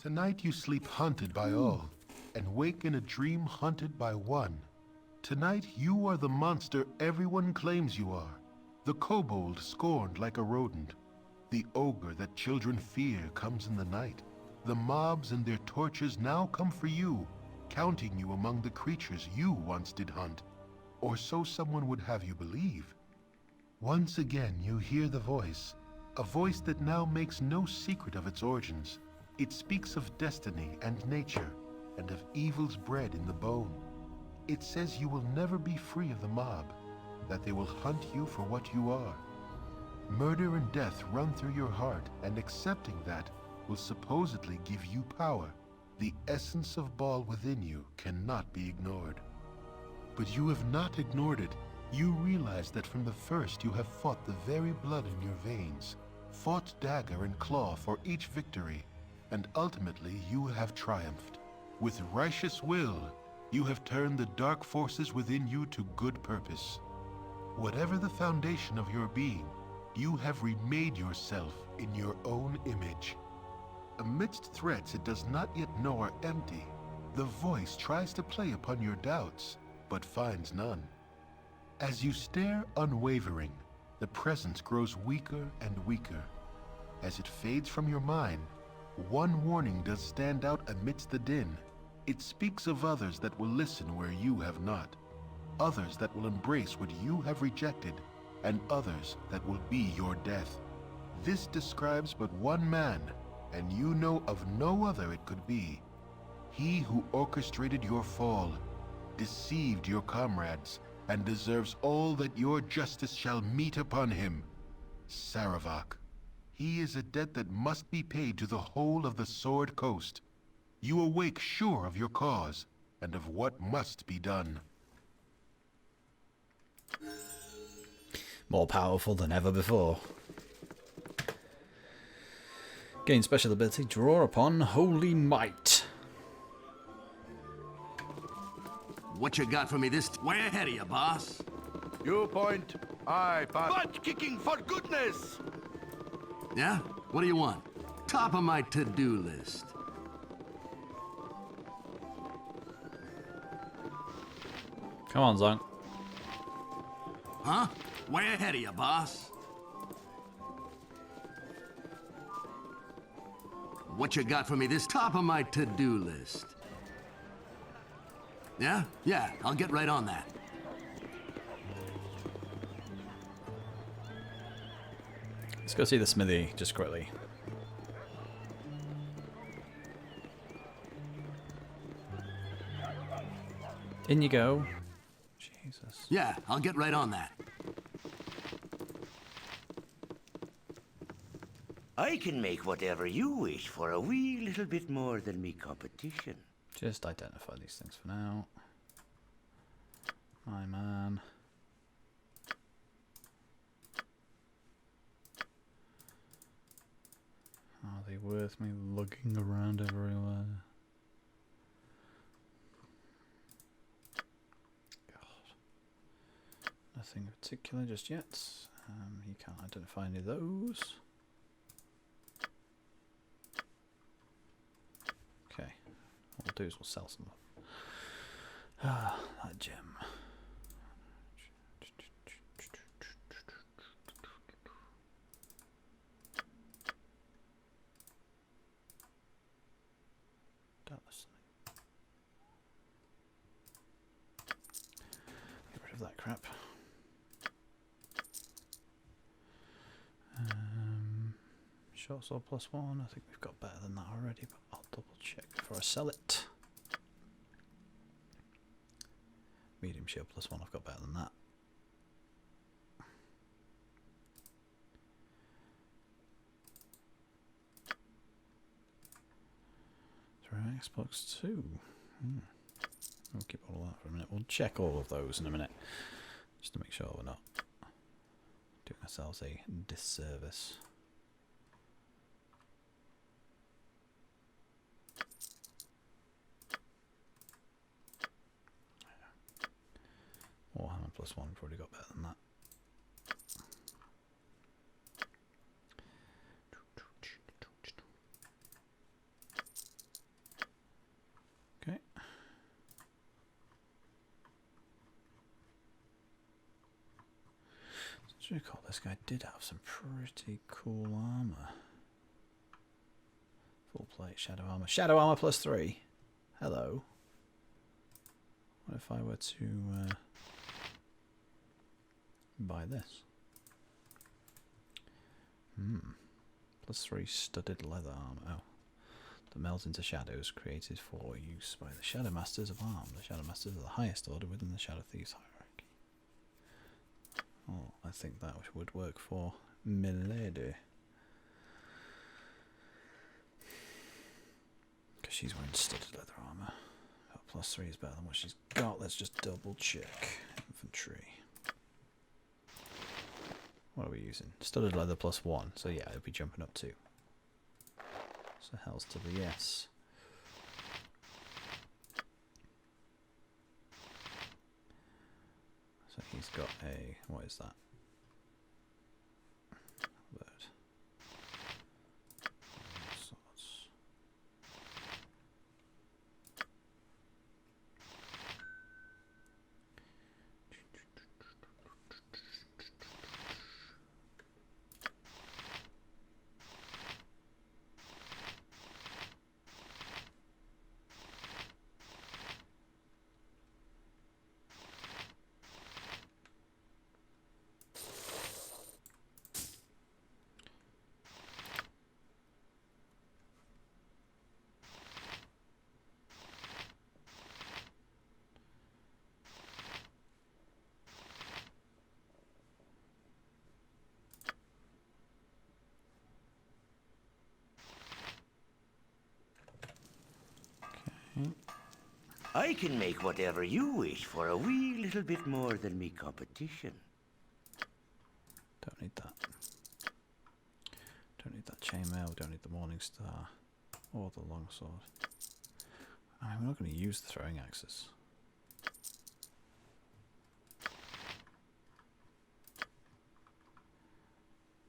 Tonight you sleep hunted by all, and wake in a dream hunted by one. Tonight you are the monster everyone claims you are, the kobold scorned like a rodent. The ogre that children fear comes in the night. The mobs and their torches now come for you, counting you among the creatures you once did hunt. Or so someone would have you believe. Once again you hear the voice, a voice that now makes no secret of its origins. It speaks of destiny and nature, and of evils bred in the bone. It says you will never be free of the mob, that they will hunt you for what you are. Murder and death run through your heart, and accepting that will supposedly give you power. The essence of Baal within you cannot be ignored. But you have not ignored it. You realize that from the first you have fought the very blood in your veins, fought dagger and claw for each victory, and ultimately you have triumphed. With righteous will, you have turned the dark forces within you to good purpose. Whatever the foundation of your being, you have remade yourself in your own image. Amidst threats it does not yet know are empty, the voice tries to play upon your doubts, but finds none. As you stare unwavering, the presence grows weaker and weaker. As it fades from your mind, one warning does stand out amidst the din. It speaks of others that will listen where you have not, others that will embrace what you have rejected, and others that will be your death. This describes but one man, and you know of no other it could be. He who orchestrated your fall, deceived your comrades, and deserves all that your justice shall meet upon him. Saravak. He is a debt that must be paid to the whole of the Sword Coast. You awake sure of your cause, and of what must be done. More powerful than ever before. Gain special ability, draw upon Holy Might. What you got for me this way ahead of you, boss? You point, I pass. Butt kicking for goodness! Yeah? What do you want? Top of my to-do list. Come on, Zonk. Huh? Way ahead of you, boss. What you got for me this top of my to-do list? Yeah? Yeah, I'll get right on that. Let's go see the smithy just quickly. In you go. Jesus. Yeah, I'll get right on that. I can make whatever you wish for a wee little bit more than me competition. Just identify these things for now. My man. Are they worth me lugging around everywhere? God. Nothing in particular just yet. You can't identify any of those. Okay. What we'll do is we'll sell some of them. Ah, that gem. Get rid of that crap. Short sword +1. I think we've got better than that already, but I'll double check before I sell it. Medium shield +1. I've got better than that. Xbox 2. We'll keep all of that for a minute. We'll check all of those in a minute, just to make sure we're not doing ourselves a disservice. Warhammer +1. We've already got better than that. do you recall this guy did have some pretty cool armor. Full plate, shadow armor. Shadow armor +3. Hello. What if I were to buy this? +3 studded leather armor. Oh. That melts into shadows created for use by the Shadow Masters of Arm. The Shadow Masters are the highest order within the Shadow Thieves hierarchy. Oh, I think that would work for Milady. Because she's wearing studded leather armor. But +3 is better than what she's got. Let's just double check. Infantry. What are we using? Studded leather +1. So yeah, it'll be jumping up 2. So hells to the yes. So he's got a, what is that? Bird. Swords. I can make whatever you wish for a wee little bit more than me competition. Don't need that. Don't need that chainmail, don't need the Morning Star or the longsword. I mean, we're not going to use the throwing axes.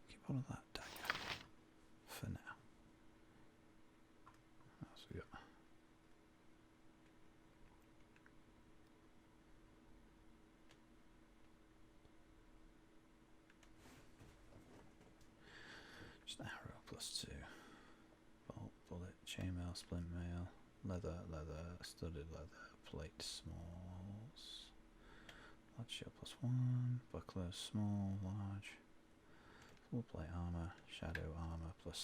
Keep hold of that dagger for now. What else we got? Just arrow +2. Bolt, bullet, chainmail, splint mail, leather, studded leather, plate, smalls. Large shield +1, buckler, small, large. Full plate armor, shadow armor +3.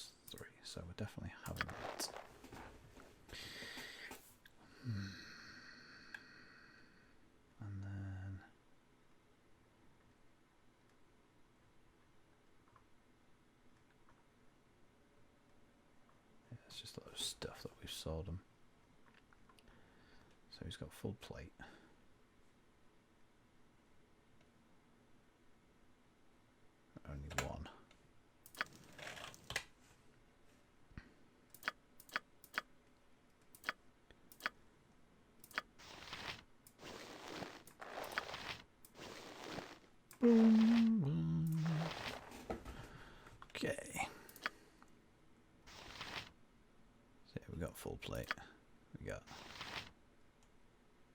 So we're definitely having that. And then yeah, it's just a lot of stuff that we've sold him. So he's got full plate. Only one. Okay. So yeah, we got full plate. We got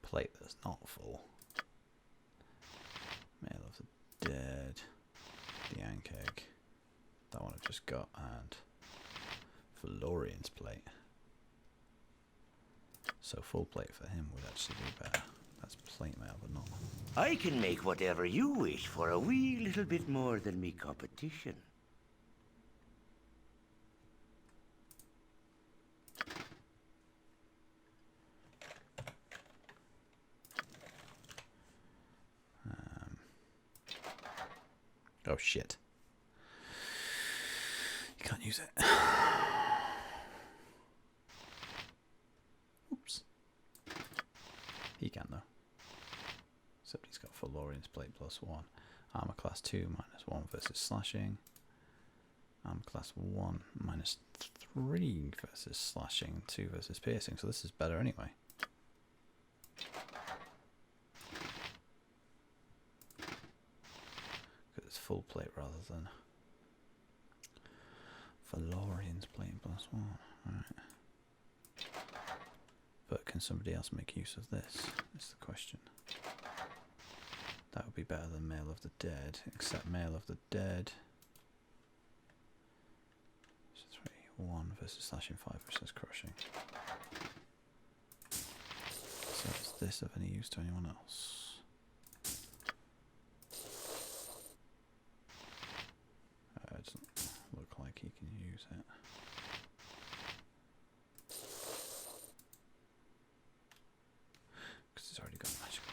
plate that's not full. Mail of the Dead. The Ankeg. That one I've just got, and Valorian's plate. So full plate for him would actually be better. That's plate mail, but not. I can make whatever you wish for a wee little bit more than me competition. Oh shit. You can't use it. Oops. He can though. Except he's got Valorian's plate +1. Armor class 2 -1 versus slashing. Armor class 1 -3 versus slashing, 2 versus piercing. So this is better anyway. It's full plate rather than Valorian's plate +1. Alright. But can somebody else make use of this? Is the question. That would be better than Mail of the Dead, except Mail of the Dead. So 3-1 versus slashing 5 versus crushing. So is this of any use to anyone else? It doesn't look like he can use it. Because he's already got magical.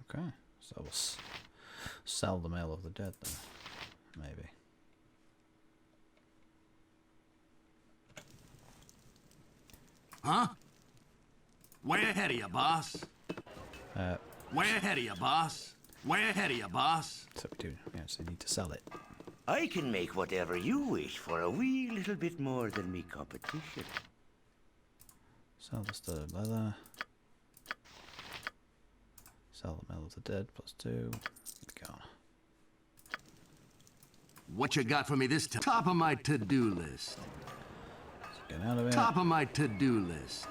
Okay, so we'll sell the Mail of the Dead then, maybe. Huh? Way ahead of you, boss. Way ahead of you, boss. Way ahead of you, boss. So we do actually need to sell it. I can make whatever you wish for a wee little bit more than me competition. Sell the stirred leather. Sell the Mail of the Dead, +2. Gone. What you got for me this time? Top of my to-do list. Get out of it. Top of my to-do list.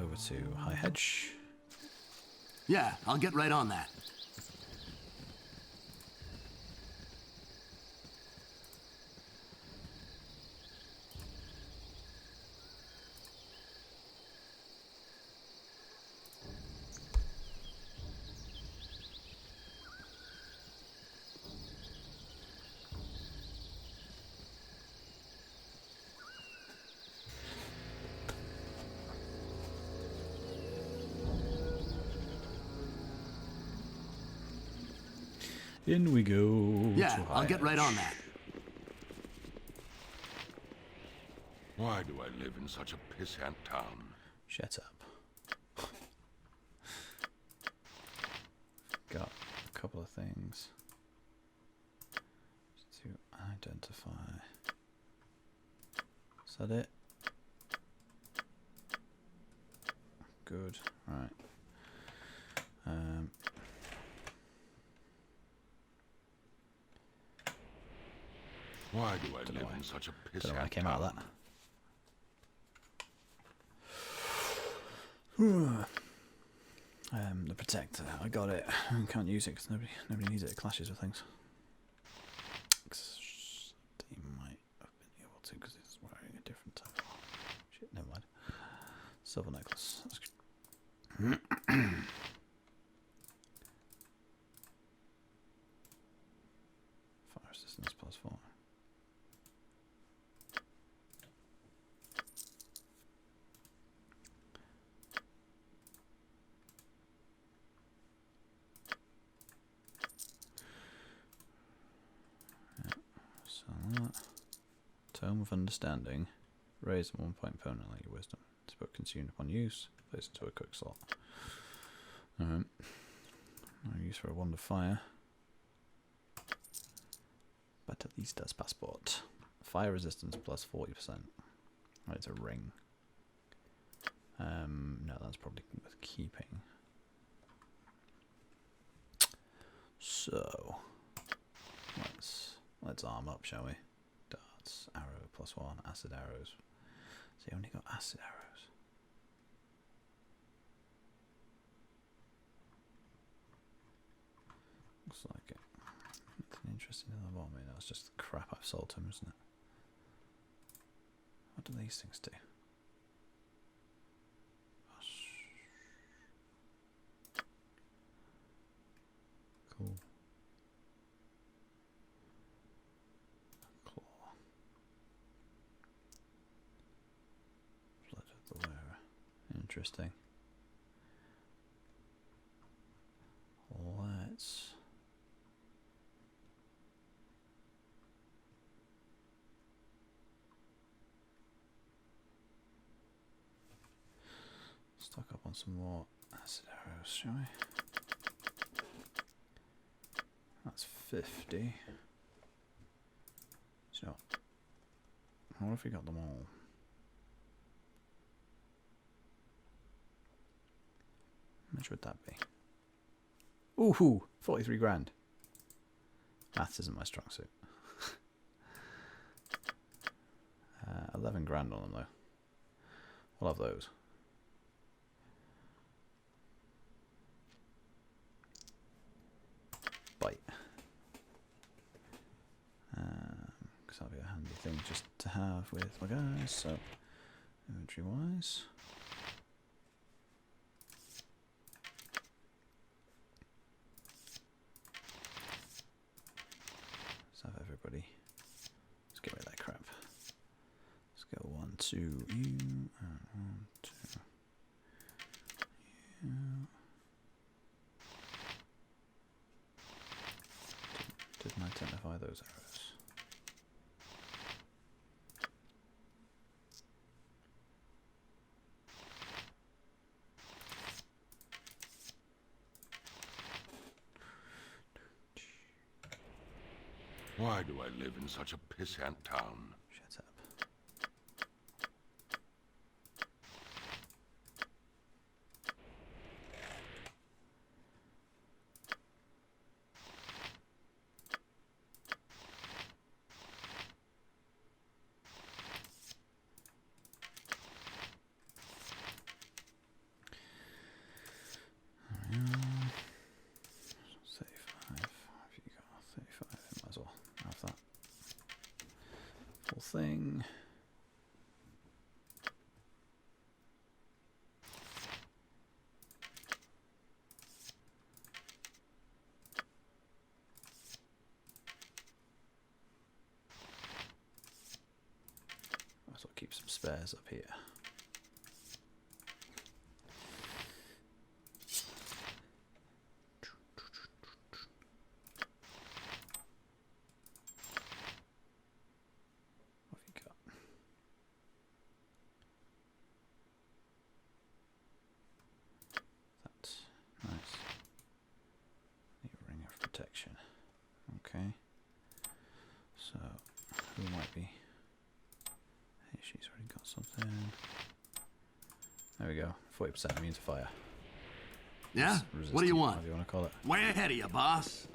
Over to High Hedge. Yeah, I'll get right on that. In we go. Yeah, to I'll High get right Hedge. on that. Why do I live in such a pissant town? Shut up. Got a couple of things to identify. Is that it? Good. Right. Why do I Don't know live why. in such a Don't know why I pissant came out of that. The Protector. I got it. I can't use it because nobody needs it. It clashes with things. He might have been able to because he's wearing a different type of armor. Shit, never mind. Silver necklace. That's good. Fire resistance +4. So that. Tome of Understanding. Raise at 1 point permanently your wisdom. This book consumed upon use. Place into a quick slot. No use for a wand of fire. But at least does passport. Fire resistance +40%. Oh, it's a ring. No, that's probably worth keeping. So let's arm up, shall we? Darts, arrow +1, acid arrows. So you only got acid arrows. Looks like it. Nothing interesting in the bottom. I mean, that's just the crap I've sold him, isn't it? What do these things do? Cool. Claw. Blood of the wearer. Interesting. Let's stock up on some more acid arrows, shall we? That's 50. Do you know what if we got them all? much would that be? Ooh, 43 grand. Maths isn't my strong suit. 11 grand on them though. We'll have those. Bite. Because that'll be a handy thing just to have with my guys. So, inventory wise. Let's have everybody. Let's get rid of that crap. Let's go 1, 2, you, and 1, 2, you. Didn't identify those arrows. Why do I live in such a pissant town? Shut up. Thing. Might as well keep some spares up here. Protection. Okay. So, who might be? Hey, she's already got something. There we go. 40% immune to fire. Yeah? What do you want? What do you want to call it? Way ahead of you, boss.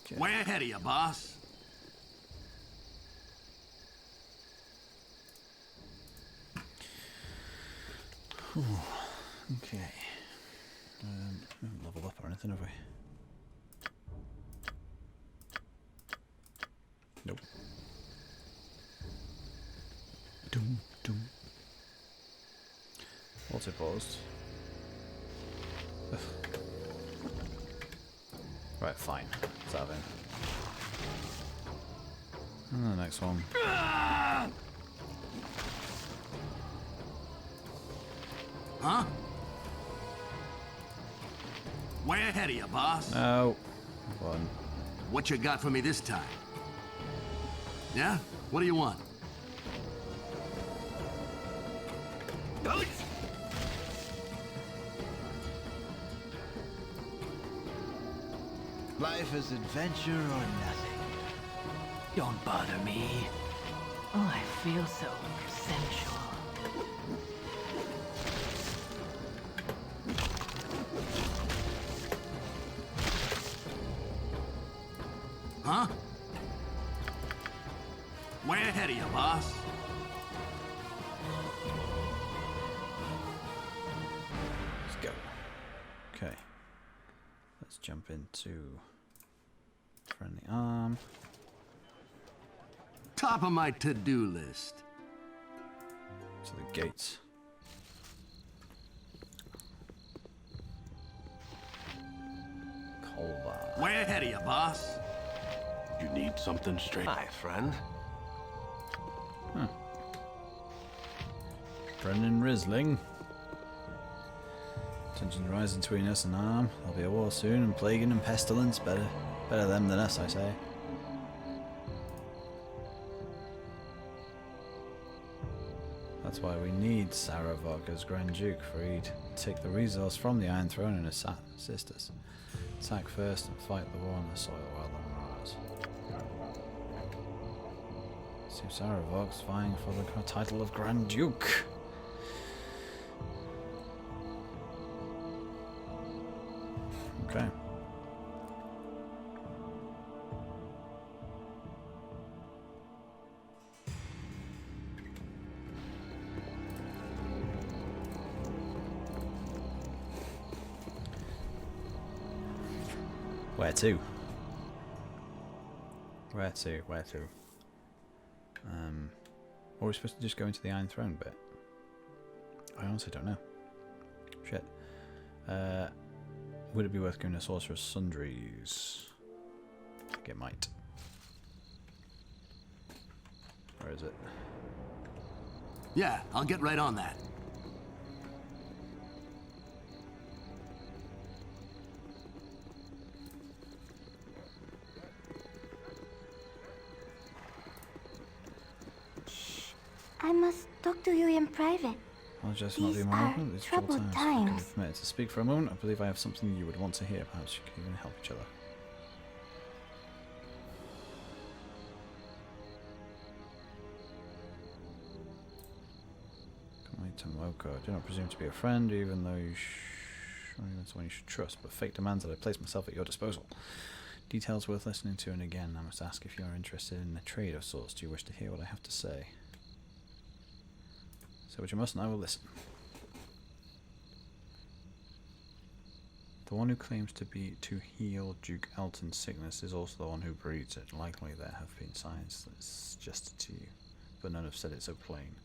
Okay. Way ahead of you, boss. Ooh, okay. We haven't leveled up or anything, have we? Nope. Doom, doom. Also paused. Ugh. Right, fine. Let's have him. And the next one. Huh? Way ahead of you, boss. No. One. What you got for me this time? Yeah? What do you want? Life is adventure or nothing. Don't bother me. Oh, I feel so sensual. Huh? Way ahead of you, boss. Let's go. Okay. Let's jump into friendly arm. Top of my to-do list. To the gates. Colva. Way ahead of you, boss. You need something straight. Hi, friend. Brendan Risling. Tensions rising between us and Arm. There'll be a war soon, and plaguing and pestilence. Better them than us, I say. That's why we need Saravog as Grand Duke, for he'd take the resource from the Iron Throne and assist us. Attack first and fight the war on the soil rather than Mars. Seems Saravog's vying for the title of Grand Duke. Okay. Where to? Where to? Where to? Or are we supposed to just go into the Iron Throne bit? I honestly don't know. Shit. Would it be worth going to Sorcerer's Sundries? I think it might. Where is it? Yeah, I'll get right on that. I must talk to you in private. I'll just not These be more are open. These troubled times. If you can times. be permitted to speak for a moment, I believe I have something you would want to hear. Perhaps you can even help each other. Tomoko. Do not presume to be a friend, even though you even someone you should trust, but fate demands that I place myself at your disposal. Details worth listening to, and again, I must ask if you are interested in a trade of sorts. Do you wish to hear what I have to say? Say what you must, and I will listen. The one who claims to heal Duke Elton's sickness is also the one who breeds it. Likely there have been signs that suggested to you, but none have said it so plain.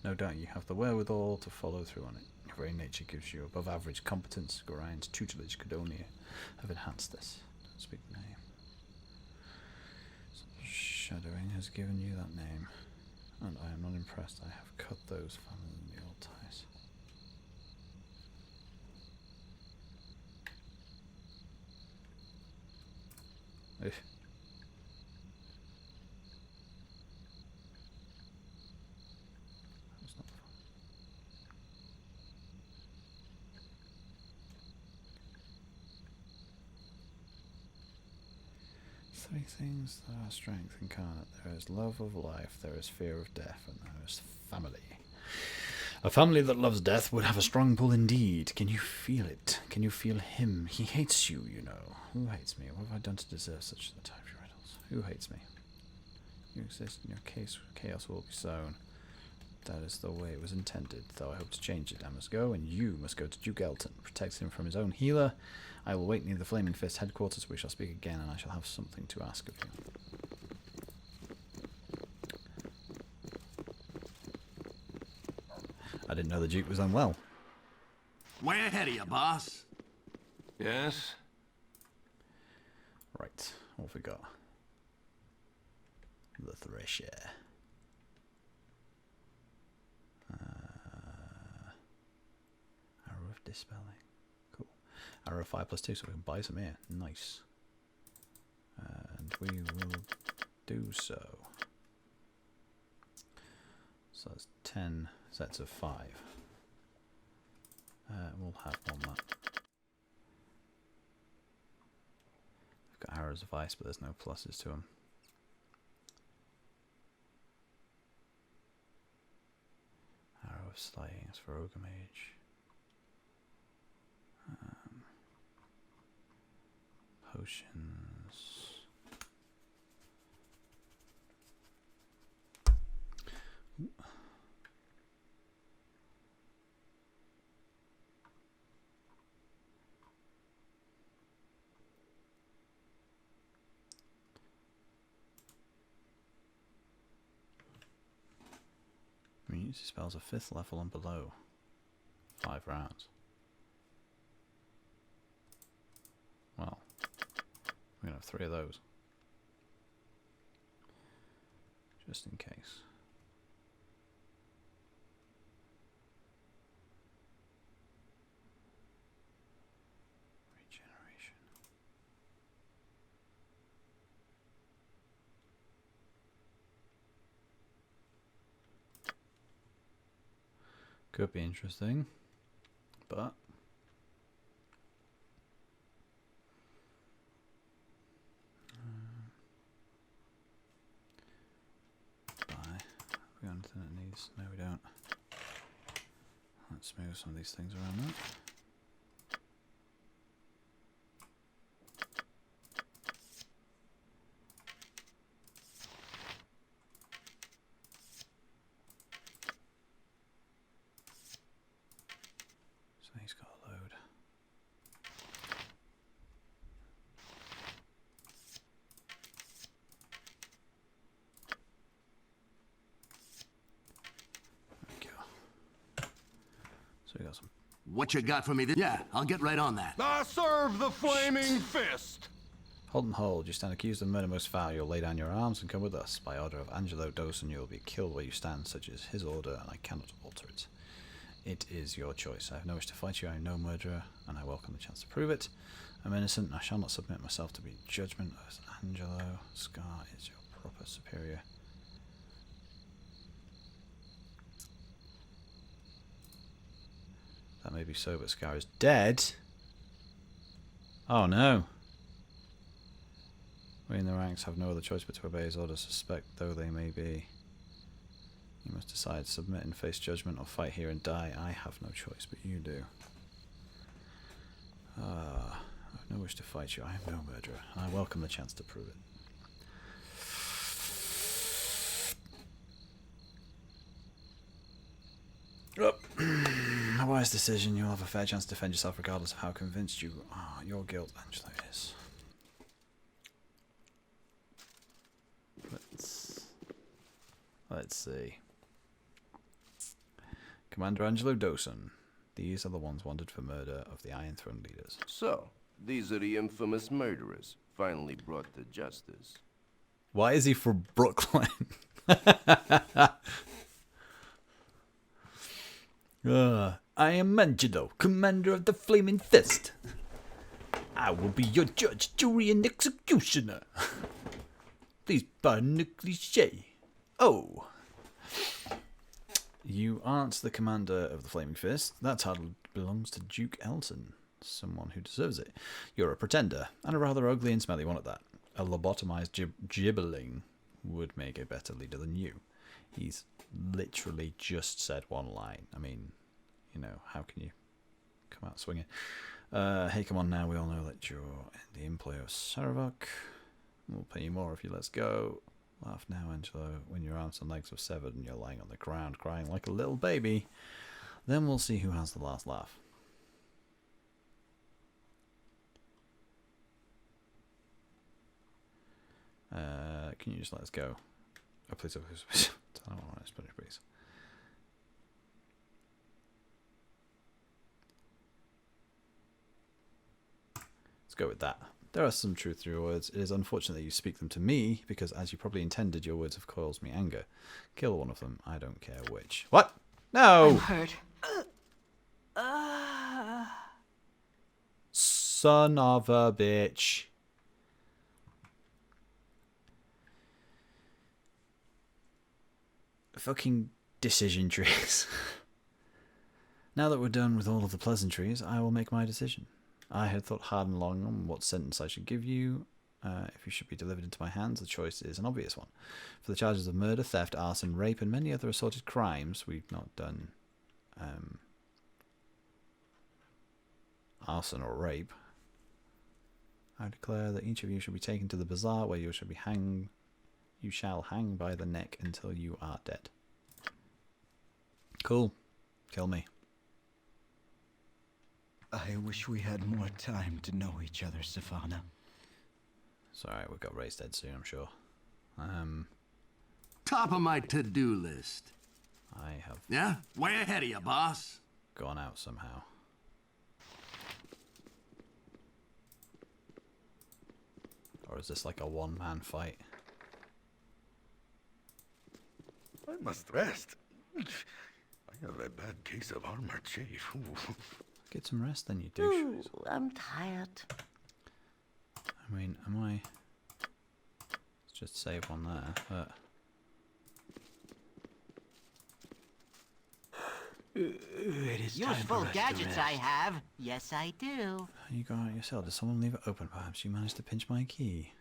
No doubt you have the wherewithal to follow through on it. Your very nature gives you above average competence. Gorian's tutelage could only have enhanced this. Don't speak the name. Shadowing has given you that name, and I am not impressed. I have cut those family in the old ties. Ugh. That's not fun. Three things that are strength incarnate. There is love of life, there is fear of death, and there is family. A family that loves death would have a strong pull indeed. Can you feel it? Can you feel him? He hates you, you know. Who hates me? What have I done to deserve such the type of riddles? Who hates me? You exist in your case, chaos will be sown. That is the way it was intended, though I hope to change it. I must go, and you must go to Duke Elton. Protect him from his own healer. I will wait near the Flaming Fist headquarters. We shall speak again, and I shall have something to ask of you. I didn't know the Duke was unwell. Way ahead of you, boss. Yes? Right, what have we got? The Thresher. Arrow of Dispelling. Cool. Arrow 5+2, so we can buy some here. Nice. And we will do so. So that's 10 sets of 5. We'll have one that. I've got arrows of ice, but there's no pluses to them. Arrow of slaying is for Ogre Mage. Potions. Ooh. Immunity spells are 5th level and below. 5 rounds. Well, we're going to have 3 of those. Just in case. Regeneration. Could be interesting, but buy. We got anything it needs? No, we don't. Let's move some of these things around. That. So he's got a load. There we go. So we got some. What you got for me? Yeah, I'll get right on that. I serve the flaming fist! Hold and hold. You stand accused of murder most foul. You'll lay down your arms and come with us. By order of Angelo Dawson, you will be killed where you stand. Such is his order, and I cannot alter it. It is your choice. I have no wish to fight you. I am no murderer, and I welcome the chance to prove it. I'm innocent, and I shall not submit myself to be judgment. As Angelo, Scar is your proper superior. That may be so, but Scar is dead. Oh no. We in the ranks have no other choice but to obey his orders, suspect though they may be. You must decide, submit and face judgment, or fight here and die. I have no choice, but you do. I have no wish to fight you. I am no murderer, and I welcome the chance to prove it. A wise decision. You'll have a fair chance to defend yourself regardless of how convinced you are your guilt, Angelo, is. Let's see. Commander Angelo Dawson. These are the ones wanted for murder of the Iron Throne leaders. So, these are the infamous murderers, finally brought to justice. Why is he from Brooklyn? I am Angelo, commander of the Flaming Fist. I will be your judge, jury, and executioner. Please pardon the cliché. Oh. You aren't the commander of the Flaming Fist. That title belongs to Duke Elton, someone who deserves it. You're a pretender, and a rather ugly and smelly one at that. A lobotomized gibberling would make a better leader than you. He's literally just said one line. I mean, you know, how can you come out swinging? Hey, come on now. We all know that you're in the employ of Saravok. We'll pay you more if you let's go. Laugh now, Angelo, when your arms and legs are severed and you're lying on the ground crying like a little baby. Then we'll see who has the last laugh. Can you just let us go? Oh, please, please. I don't want to spend it, please. Let's go with that. There are some truth to your words. It is unfortunate that you speak them to me, because as you probably intended, your words have caused me anger. Kill one of them. I don't care which. What? No! I'm hurt. Son of a bitch. Fucking decision trees. Now that we're done with all of the pleasantries, I will make my decision. I had thought hard and long on what sentence I should give you. If you should be delivered into my hands, the choice is an obvious one. For the charges of murder, theft, arson, rape, and many other assorted crimes, we've not done arson or rape. I declare that each of you shall be taken to the bazaar, where you shall be hanged. You shall hang by the neck until you are dead. Cool. Kill me. I wish we had more time to know each other, Safana. It's alright, we've got Ray's dead soon, I'm sure. Top of my to-do list. I have Yeah? Way ahead of you, boss. gone out somehow. Or is this like a one-man fight? I must rest. I have a bad case of armor chafe. Get some rest then, you douches. I'm tired. I mean, am I... Let's just save one there, but... It is time Useful for us to gadgets rest. I have. Yes, I do. You got it yourself. Did someone leave it open? Perhaps you managed to pinch my key.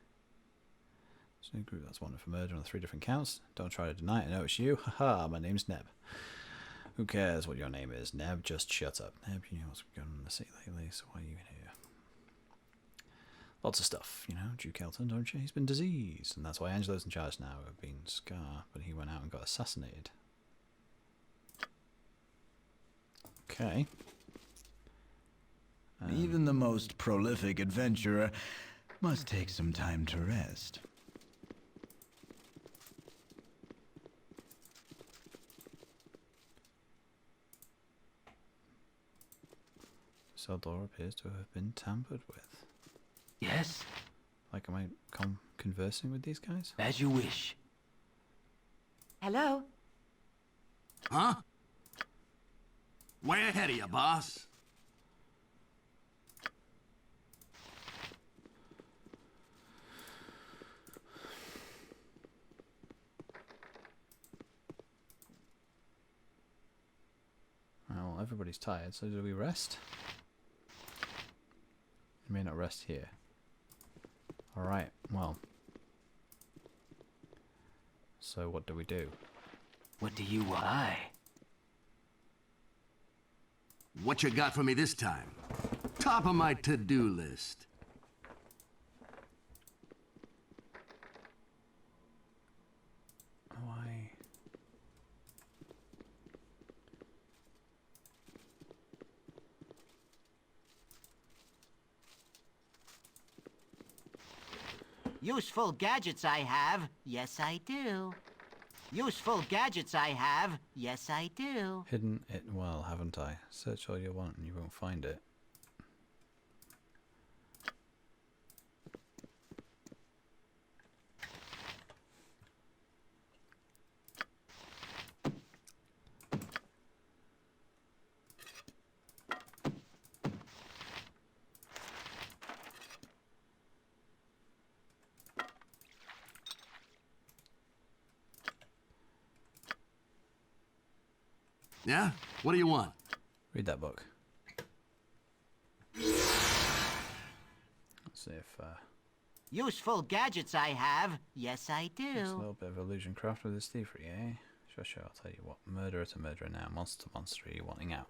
So group that's wanted for murder on 3 different counts. Don't try to deny it. I know it's you. Haha, my name's Neb. Who cares what your name is? Neb, just shut up. Neb, you know what's going on in the city lately, so why are you here? Lots of stuff, you know. Duke Elton, don't you? He's been diseased, and that's why Angelo's in charge now of being Scar, but he went out and got assassinated. Okay. Even the most prolific adventurer must take some time to rest. This door appears to have been tampered with. Yes? Like, am I conversing with these guys? As you wish. Hello? Huh? Way ahead of you, boss. Well, everybody's tired, so do we rest? We may not rest here. Alright, well. So what do we do? What do you want? Aye. What you got for me this time? Top of my to-do list. Why? Useful gadgets I have. Yes, I do. Useful gadgets I have. Yes, I do. Hidden it well, haven't I? Search all you want and you won't find it. Yeah? What do you want? Read that book. Let's see if Useful gadgets I have. Yes, I it's a do. little bit of illusion craft with this thievery, eh? Sure, I'll tell you what. Murderer to murderer now. Monster to monster, are you wanting out?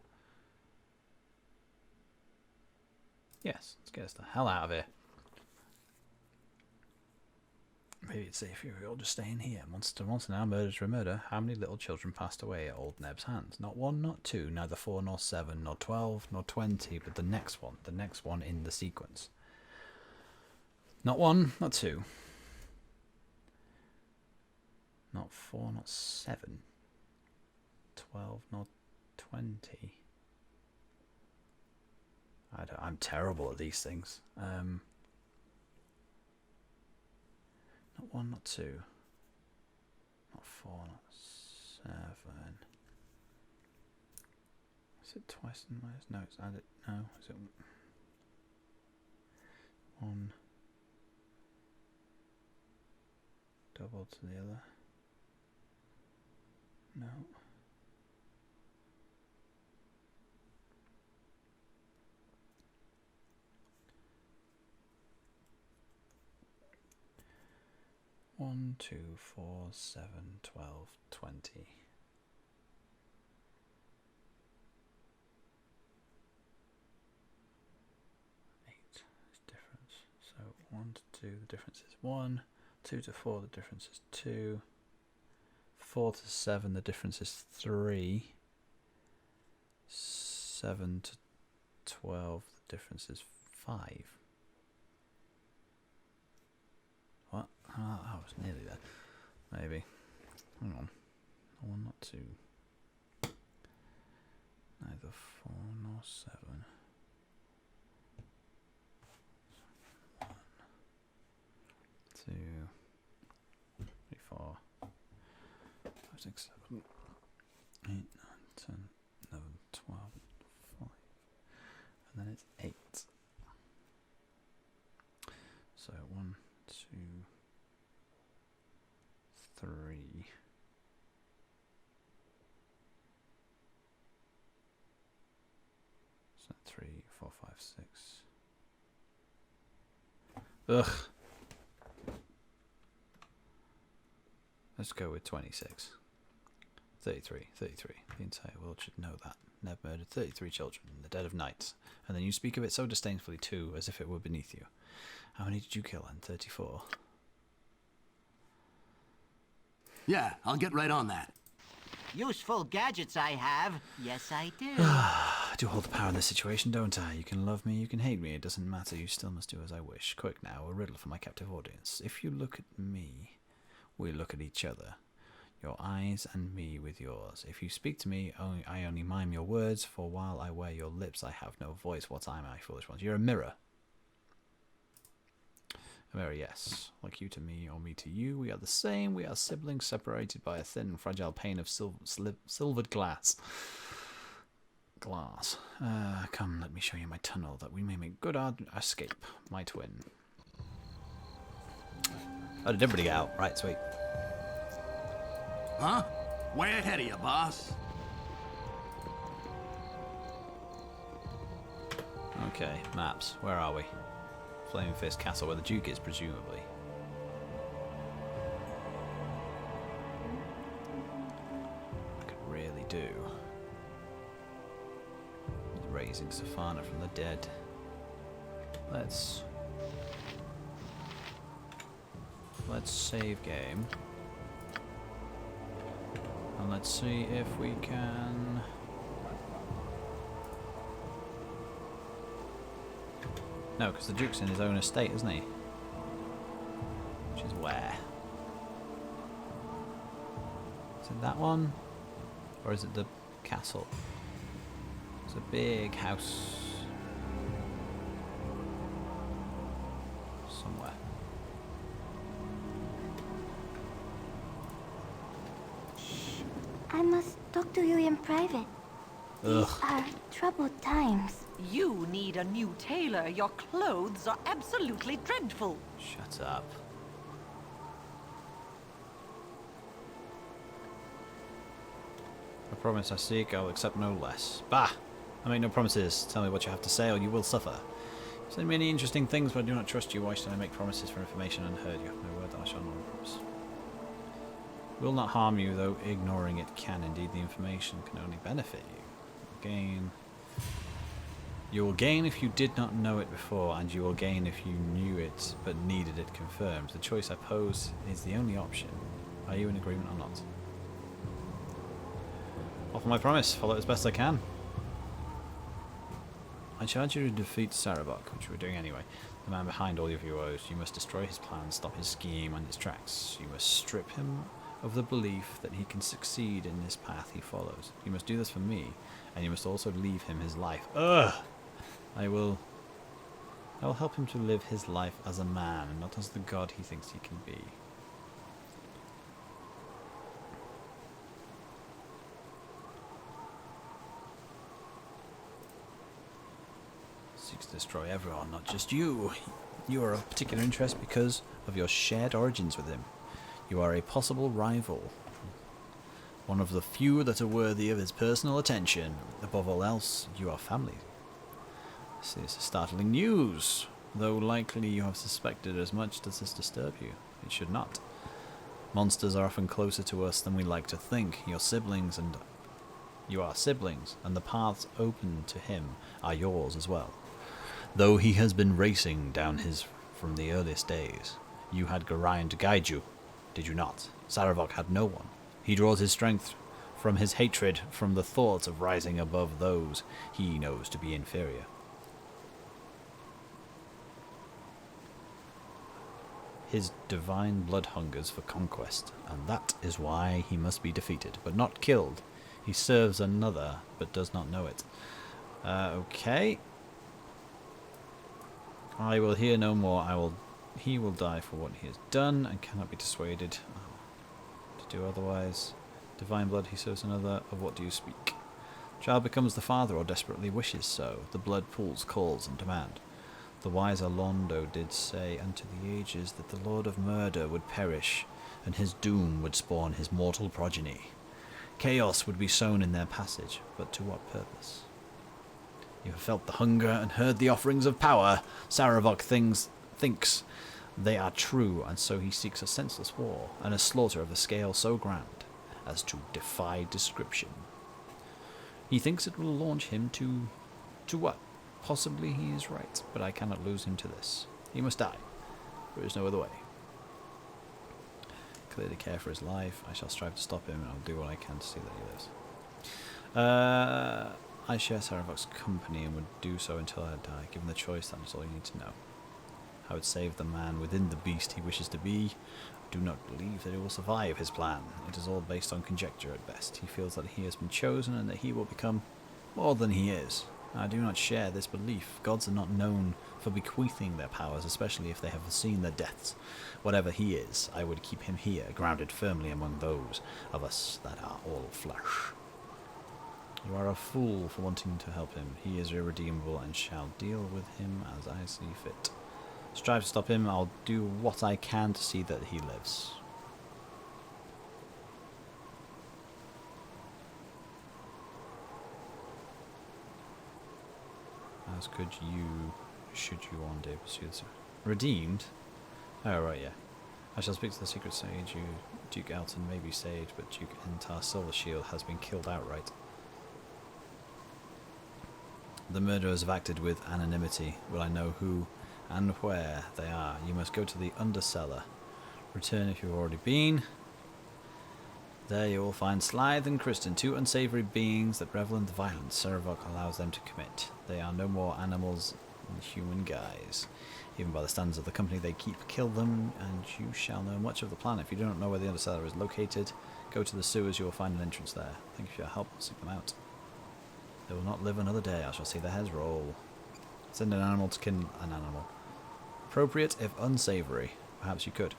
Yes, let's get us the hell out of here. Maybe it's safe if we all just stay in here. Monster to monster now, murder to murder. How many little children passed away at old Neb's hands? Not one, not two, neither 4 nor 7, nor 12, nor 20, but the next one in the sequence. Not 1, not 2. Not 4, not 7. 12, not 20. I'm terrible at these things. Not 1, not 2. Not 4, not 7. Is it twice and minus? No, it's added. No, is it 1 double to the other? No. One, 2, 4, 7, 12, 20. 8 is difference. So 1 to 2, the difference is 1. 2 to 4, the difference is 2. 4 to 7, the difference is 3. 7 to 12, the difference is 5. What? Oh, I was nearly there. Maybe. Hang on. 1, not 2. Neither 4 nor 7. 1, 2, 3, 4, 5, 6, 7, 8, 9, 10, 11, 12, 5. And then it's 8. So 1, 2, 3. So 3, 4, 5, 6. Ugh. Let's go with 26. 33. The entire world should know that. Neb murdered 33 children in the dead of night. And then you speak of it so disdainfully too, as if it were beneath you. How many did you kill then? 34. Yeah, I'll get right on that. Useful gadgets I have. Yes, I do. I do hold the power in this situation, don't I? You can love me, you can hate me, it doesn't matter, you still must do as I wish. Quick now, a riddle for my captive audience. If you look at me, we look at each other. Your eyes and me with yours. If you speak to me, I only mime your words, for while I wear your lips, I have no voice. What am I, foolish ones? You're a mirror. A mirror, yes. Like you to me, or me to you, we are the same. We are siblings separated by a thin, fragile pane of silvered glass. Come, let me show you my tunnel, that we may make good our escape. My twin. Oh, did everybody get out? Right, sweet. Huh? Way ahead of you, boss. Okay, maps. Where are we? Flaming Fist Castle, where the Duke is, presumably. I could really do with raising Safana from the dead. Let's save game. And let's see if we can... No, because the Duke's in his own estate, isn't he? Which is where? Is it that one? Or is it the castle? It's a big house. Somewhere. I must talk to you in private. Ugh. These are troubled times. You need a new tailor. Your clothes are absolutely dreadful. Shut up. A promise I seek, I'll accept no less. Bah! I make no promises. Tell me what you have to say, or you will suffer. You say many interesting things, but I do not trust you. Why should I make promises for information unheard? You have my word that I shall not promise. Will not harm you, though ignoring it can. Indeed, the information can only benefit you. You will gain if you did not know it before, and you will gain if you knew it but needed it confirmed. The choice I pose is the only option. Are you in agreement or not? Offer my promise. Follow it as best I can. I charge you to defeat Sarabok, which we're doing anyway. The man behind all of your woes. You must destroy his plan, stop his scheme and his tracks. You must strip him of the belief that he can succeed in this path he follows. You must do this for me, and you must also leave him his life. Ugh! I will help him to live his life as a man, and not as the god he thinks he can be. Seeks to destroy everyone, not just you. You are of particular interest because of your shared origins with him. You are a possible rival. One of the few that are worthy of his personal attention. Above all else, you are family. This is startling news. Though likely you have suspected as much, does this disturb you? It should not. Monsters are often closer to us than we like to think. You are siblings, and the paths open to him are yours as well. Though he has been racing down his from the earliest days, you had Gorion to guide you, did you not? Sarabok had no one. He draws his strength from his hatred, from the thought of rising above those he knows to be inferior. His divine blood hungers for conquest, and that is why he must be defeated, but not killed. He serves another, but does not know it. Okay. I will hear no more. He will die for what he has done, and cannot be dissuaded to do otherwise. Divine blood, he serves another. Of what do you speak? Child becomes the father, or desperately wishes so. The blood pools, calls, and demand. The wise Alondo did say unto the ages that the Lord of Murder would perish, and his doom would spawn his mortal progeny. Chaos would be sown in their passage, but to what purpose? You have felt the hunger and heard the offerings of power. Sarabok thinks they are true, and so he seeks a senseless war, and a slaughter of a scale so grand as to defy description. He thinks it will launch him to what? Possibly he is right, but I cannot lose him to this. He must die. There is no other way. clearly care for his life. I shall strive to stop him, and I'll do what I can to see that he lives. I share Saravok's company and would do so until I die. Given the choice, that is all you need to know. I would save the man within the beast he wishes to be. I do not believe that he will survive his plan. It is all based on conjecture at best. He feels that he has been chosen and that he will become more than he is. I do not share this belief. Gods are not known for bequeathing their powers, especially if they have foreseen their deaths. Whatever he is, I would keep him here, grounded firmly among those of us that are all flesh. You are a fool for wanting to help him. He is irredeemable and shall deal with him as I see fit. Strive to stop him. I'll do what I can to see that he lives. As should you one day pursue this? Redeemed? Oh, right, yeah. I shall speak to the secret sage. Duke Elton may be sage, but Duke Entar Silvershield has been killed outright. The murderers have acted with anonymity. Will I know who and where they are? You must go to the undercellar. Return if you've already been. There you will find Slythe and Kristen, two unsavory beings that revel in the violence Saravok allows them to commit. They are no more animals in human guise. Even by the standards of the company they keep, kill them, and you shall know much of the plan. If you do not know where the undercellar is located, go to the sewers, you will find an entrance there. Thank you for your help, I'll seek them out. They will not live another day, I shall see their heads roll. Send an animal to kill an animal. Appropriate if unsavory. Perhaps you could.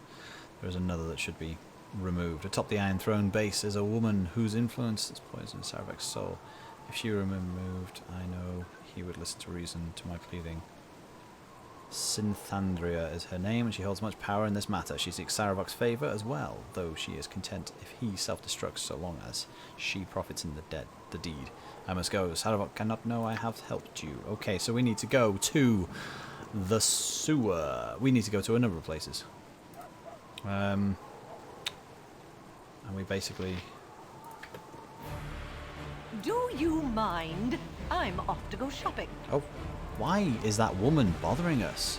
There is another that should be removed. Atop the Iron Throne base is a woman whose influence has poisoned Saravok's soul. If she were removed, I know he would listen to reason, to my pleading. Synthandria is her name, and she holds much power in this matter. She seeks Saravok's favour as well, though she is content if he self-destructs so long as she profits in the deed. I must go. Saravok cannot know I have helped you. Okay, so we need to go to the sewer. We need to go to a number of places. And we basically... Do you mind? I'm off to go shopping. Oh, why is that woman bothering us?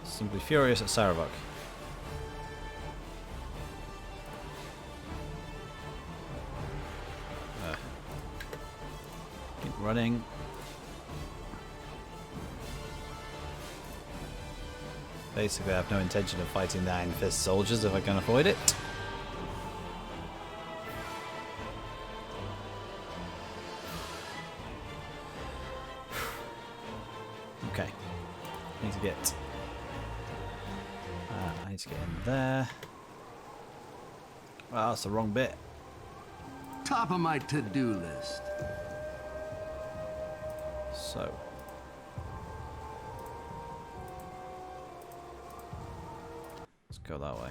Simply furious at Saravok. Keep running. Basically, I have no intention of fighting the Iron Fist soldiers if I can avoid it. Okay. I need to get in there. Well, that's the wrong bit. Top of my to-do list. So. Let's go that way.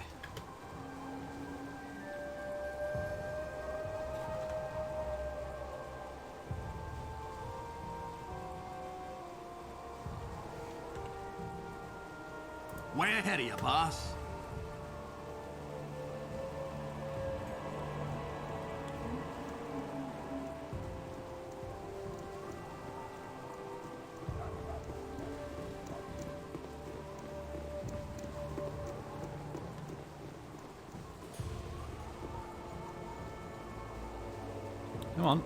Way ahead of you, boss. Come on.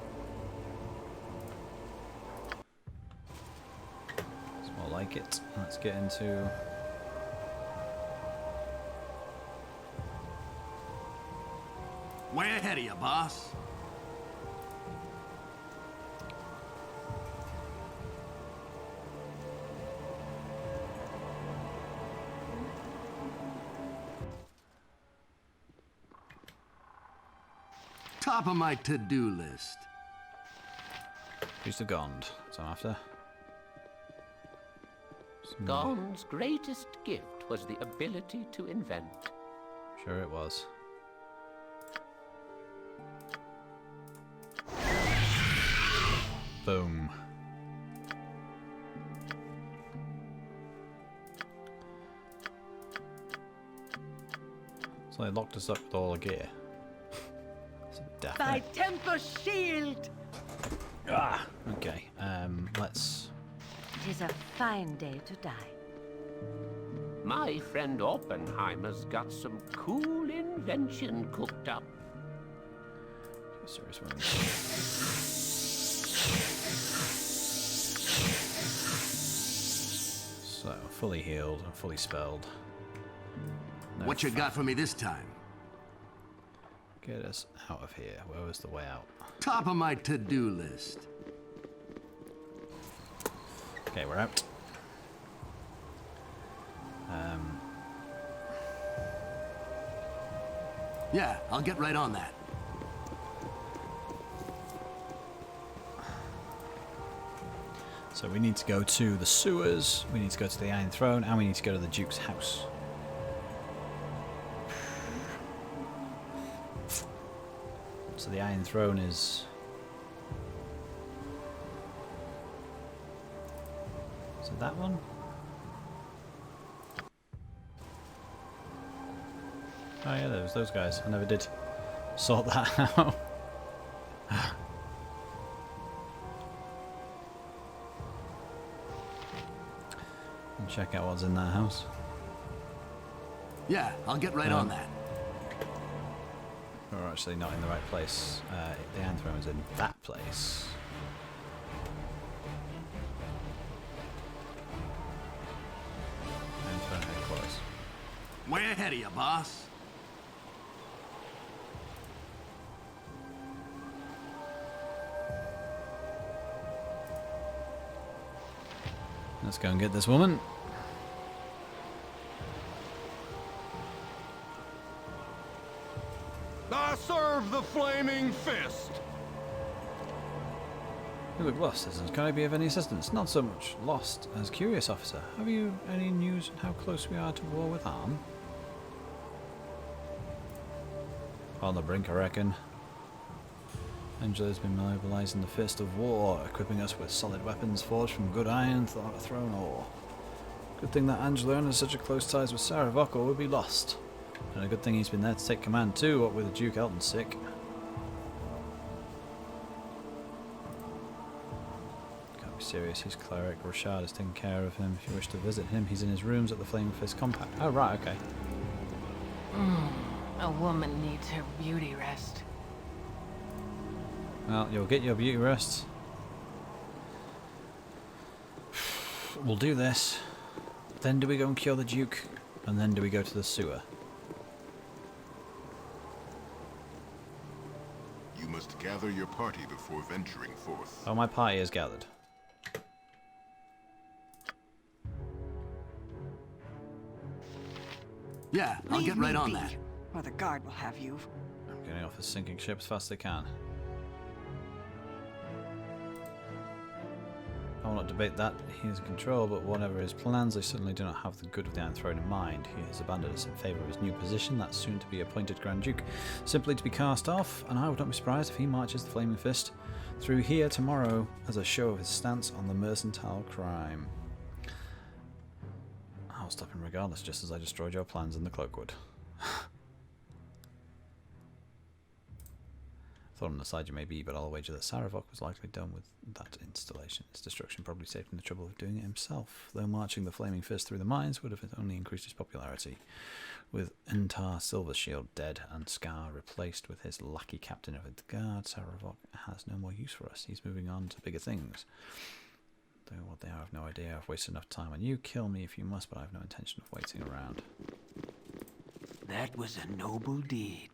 It's more like it. Let's get into... Way ahead of you, boss. Top of my to-do list. Who's the Gond? That's what I'm after. Gond's greatest gift was the ability to invent. Sure it was. Boom. So they locked us up with all the gear. It's a bit daft, My isn't it? temper shield! Ah, okay. Let's... Tis a fine day to die. My friend Oppenheimer's got some cool invention cooked up. Serious one. So, fully healed and fully spelled. No What you got for me this time? Get us out of here. Where was the way out? Top of my to-do list. Okay, we're out. Yeah, I'll get right on that. So we need to go to the sewers, we need to go to the Iron Throne, and we need to go to the Duke's house. So the Iron Throne is... Is it that one? Oh yeah, there was those guys. I never did sort that out. And check out what's in that house. Yeah, I'll get right on that. We're actually not in the right place. The Iron Throne is in that place. Iron Throne headquarters. Way ahead of you, boss. Let's go and get this woman. I serve the flaming fist. You look lost, citizens. Can I be of any assistance? Not so much lost as curious, officer. Have you any news on how close we are to war with Arm? On the brink, I reckon. Angela's been mobilizing the fist of war, equipping us with solid weapons forged from good iron throne ore. Good thing that Angela has such a close ties with Saravok, or we'll be lost. And a good thing he's been there to take command too, what with Duke Elton sick. Can't be serious, his cleric Rashad has taken care of him. If you wish to visit him, he's in his rooms at the Flaming Fist compound. Oh right, okay. A woman needs her beauty rest. Well, you'll get your beauty rest. We'll do this. Then do we go and cure the Duke? And then do we go to the sewer? You must gather your party before venturing forth. Oh, my party is gathered. Yeah, I'll get right on that. Or the guard will have you. I'm getting off this sinking ship as fast as I can. I will not debate that. He is in control, but whatever his plans, they certainly do not have the good of the Iron Throne in mind. He has abandoned us in favour of his new position, that soon to be appointed Grand Duke, simply to be cast off, and I would not be surprised if he marches the Flaming Fist through here tomorrow as a show of his stance on the mercantile crime. I'll stop him regardless, just as I destroyed your plans in the Cloakwood. Thought on the side you may be, but I'll wager that Saravok was likely done with that installation. His destruction probably saved him the trouble of doing it himself, though marching the Flaming Fist through the mines would have only increased his popularity. With Entar Silvershield dead and Scar replaced with his lackey captain of the guard, Saravok has no more use for us. He's moving on to bigger things. Though what they are, I have no idea. I've wasted enough time on you. Kill me if you must, but I have no intention of waiting around. That was a noble deed.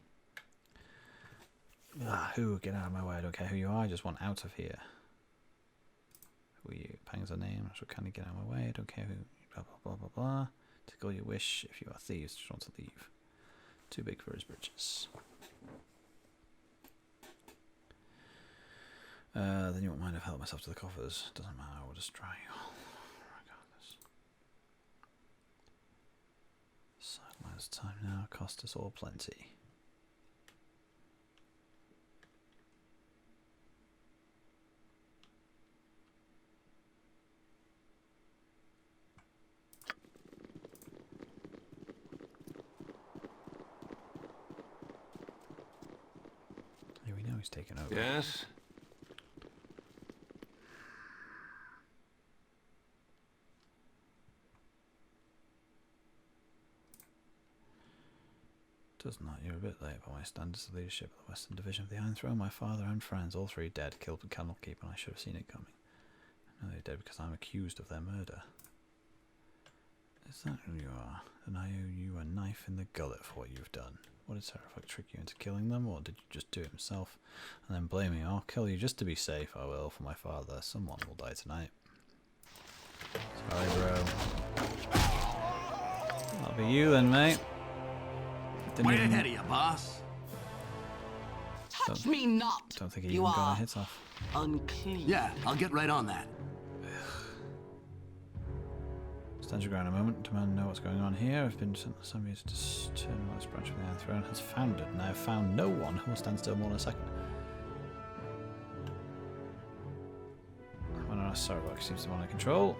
Who? Get out of my way. I don't care who you are. I just want out of here. Who are you? Pang's a name. So can you get out of my way? I don't care who. Blah, blah, blah, blah, blah. Tickle your wish. If you are thieves, just want to leave. Too big for his britches. Then you won't mind if I help myself to the coffers. Doesn't matter. I will just try you. Regardless. Sidelines time now. Cost us all plenty. Here we know he's taken over. Yes? Does not. You're a bit late by my standards of leadership of the Western Division of the Iron Throne. My father and friends, all three dead, killed with Candlekeep, and I should have seen it coming. No, they're dead because I'm accused of their murder. Is that who you are? Then I owe you a knife in the gullet for what you've done. What did Sarafok trick you into killing them, or did you just do it himself and then blame me? I'll kill you just to be safe. I will, for my father. Someone will die tonight. Sorry, bro. That'll be you then, mate. Way ahead of you, boss. Touch me not! Don't think he even got a hit off. Unclean. Yeah, I'll get right on that. Stand your ground a moment. Demand to know what's going on here. I've been sent to somebody to turn this branch of the Iron Throne has found it, and I have found no one who will stand still more than a second. When our Sarabok seems to be under control.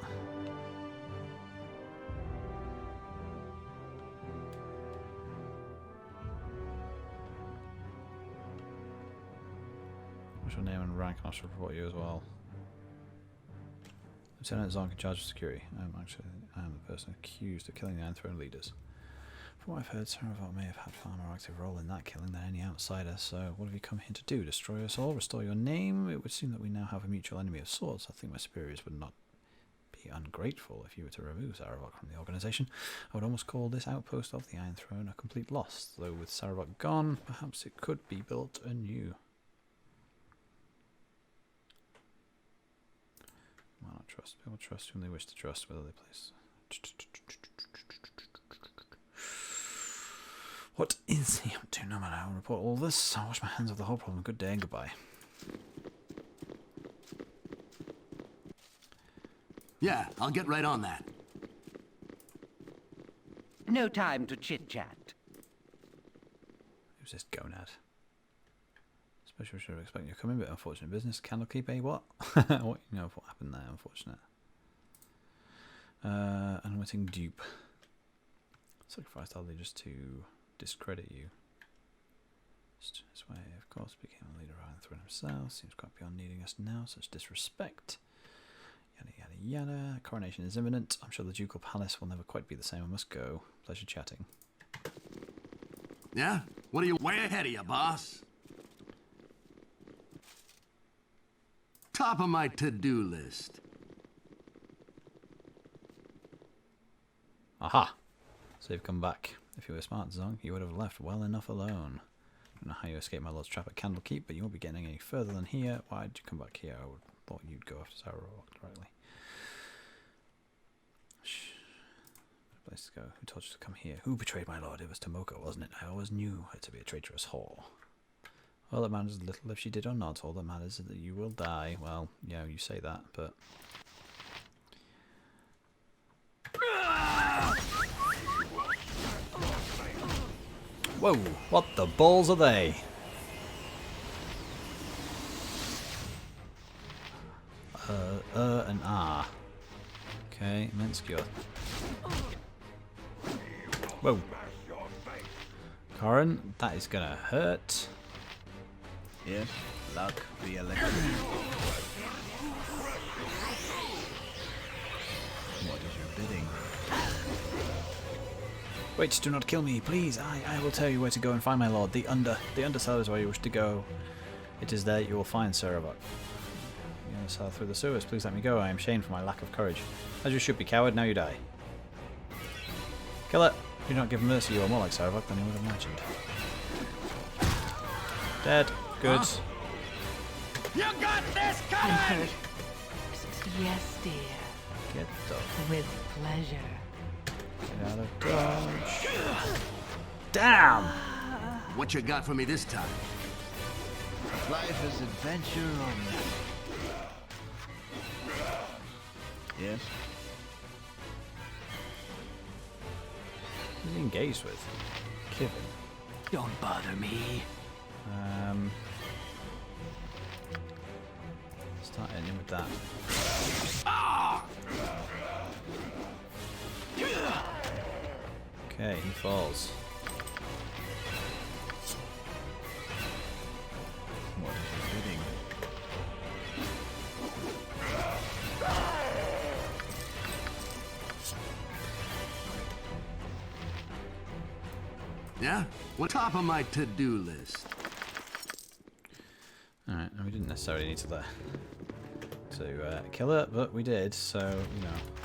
What's your name and rank? And I should report you as well. Lieutenant Zonk in charge of security. I am the person accused of killing the Iron Throne leaders. From what I've heard, Sarafok may have had far more active role in that killing than any outsider, so what have you come here to do? Destroy us all? Restore your name? It would seem that we now have a mutual enemy of sorts. I think my superiors would not be ungrateful if you were to remove Sarafok from the organisation. I would almost call this outpost of the Iron Throne a complete loss, though with Sarafok gone, perhaps it could be built anew. Why not trust? People trust whom they wish to trust, whether they place. What is he up to? No matter, I'll report all this. I'll wash my hands of the whole problem. Good day and goodbye. Yeah, I'll get right on that. No time to chit-chat. Who's this gonad? Special should have expected you to come in, but unfortunate business. Candlekeep, eh? What? What? You know what happened there, unfortunate. Unwitting dupe. Sacrificed our leaders to discredit you. This way, of course, became a leader of Iron Throne himself. Seems quite beyond needing us now. Such disrespect. Yada yada yada. Coronation is imminent. I'm sure the Ducal Palace will never quite be the same. I must go. Pleasure chatting. Yeah? What are you way ahead of you, boss? Top of my to-do list. Aha! So you've come back. If you were smart, Zong, you would have left well enough alone. I don't know how you escaped my lord's trap at Candlekeep, but you won't be getting any further than here. Why did you come back here? I would have thought you'd go after Sarafok directly. Shh. No place to go. Who told you to come here? Who betrayed my lord? It was Tomoko, wasn't it? I always knew her to be a traitorous whore. All that matters little if she did or not. All that matters is that you will die. Well, yeah, you say that, but... Whoa! What the balls are they? And ah. Okay, immense cure. Whoa. Corin, that is gonna hurt. Yes, luck be elected. What is your bidding? Wait, do not kill me, please. I will tell you where to go and find my lord. The undercellar is where you wish to go. It is there you will find Sarafok. You want to sail through the sewers? Please let me go. I am shamed for my lack of courage. As you should be, coward. Now you die. Kill it. Do not give mercy. You are more like Sarafok than you would have imagined. Dead. Good. Huh? You got this I'm hurt. Yes, dear. Get the... With pleasure. Get out of dodge. Damn! What you got for me this time? Life is adventure or nothing. Yes? Who's he engaged with? Kevin. Don't bother me. Start ending with that. Okay, he falls. What is your bidding? Yeah? What's top of my to-do list? Alright, we didn't necessarily need to kill her, but we did, so, you know.